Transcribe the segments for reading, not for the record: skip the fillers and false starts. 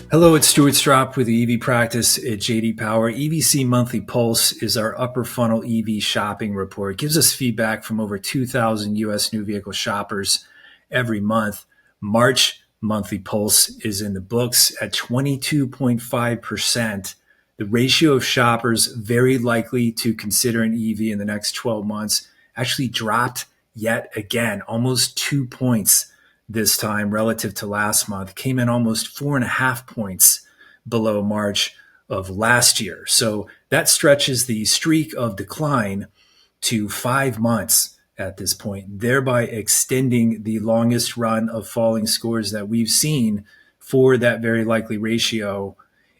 Hello, it's Stuart Strop with the EV practice at JD Power. EVC Monthly Pulse is our upper funnel EV shopping report. It gives us feedback from over 2,000 U.S. new vehicle shoppers every month. March Monthly Pulse is in the books at 22.5%. The ratio of shoppers very likely to consider an EV in the next 12 months actually dropped yet again, almost 2 points this time relative to last month, came in almost 4.5 points below March of last year. So that stretches the streak of decline to 5 months at this point, thereby extending the longest run of falling scores that we've seen for that very likely ratio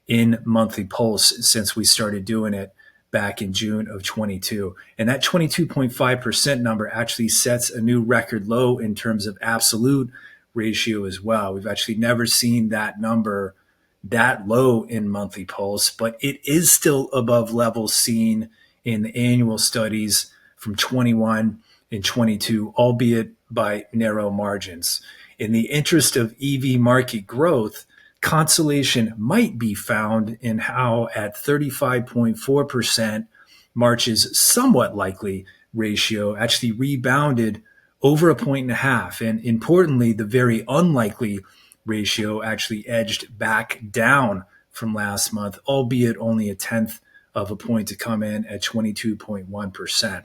in Monthly Pulse since we started doing it back in June of 22. And that 22.5% number actually sets a new record low in terms of absolute ratio as well. We've actually never seen that number that low in Monthly Pulse, but it is still above levels seen in the annual studies from 21 and 22, albeit by narrow margins. In the interest of EV market growth, consolation might be found in how at 35.4%, March's somewhat likely ratio actually rebounded over 1.5 points. And importantly, the very unlikely ratio actually edged back down from last month, albeit only 0.1 point to come in at 22.1%.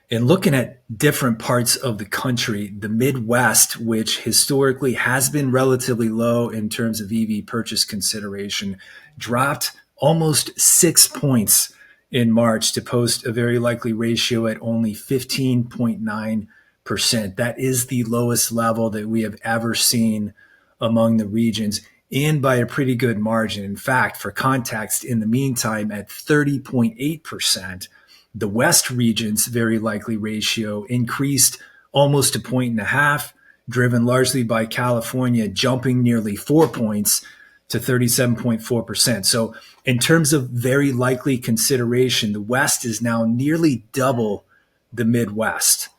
And looking at different parts of the country, the Midwest, which historically has been relatively low in terms of EV purchase consideration, dropped almost 6 points in March to post a very likely ratio at only 15.9%. That is the lowest level that we have ever seen among the regions, and by a pretty good margin. In fact, for context, in the meantime, at 30.8%, the West region's very likely ratio increased almost 1.5 points, driven largely by California jumping nearly 4 points to 37.4%. So in terms of very likely consideration, the West is now nearly double the Midwest.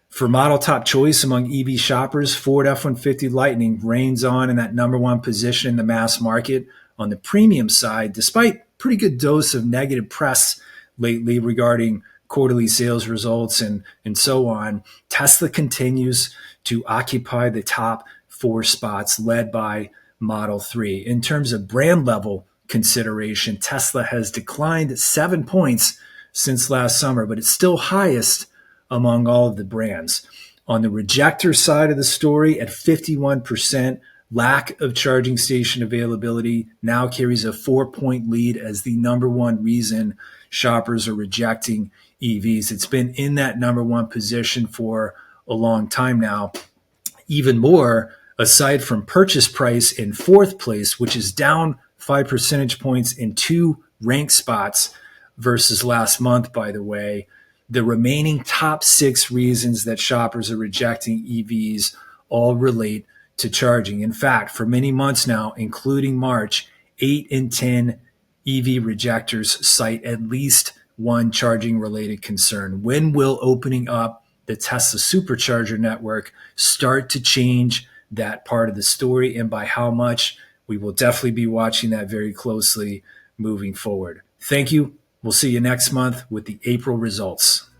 For model top choice among EV shoppers, Ford F-150 Lightning reigns on in that number one position in the mass market. On the premium side, despite pretty good dose of negative press lately regarding quarterly sales results and so on, Tesla continues to occupy the top 4 spots, led by Model 3. In terms of brand level consideration, Tesla has declined 7 points since last summer, but it's still highest among all of the brands. On the rejector side of the story, at 51%, lack of charging station availability now carries a 4-point lead as the number one reason shoppers are rejecting EVs. It's been in that number one position for a long time now. Even more, aside from purchase price in 4th place, which is down 5 percentage points in 2 rank spots versus last month, by the way, the remaining top 6 reasons that shoppers are rejecting EVs all relate to charging. In fact, for many months now, including March, 8 in 10 EV rejectors cite at least one charging related concern. When will opening up the Tesla supercharger network start to change that part of the story, and by how much? We will definitely be watching that very closely moving forward. Thank you. We'll see you next month with the April results.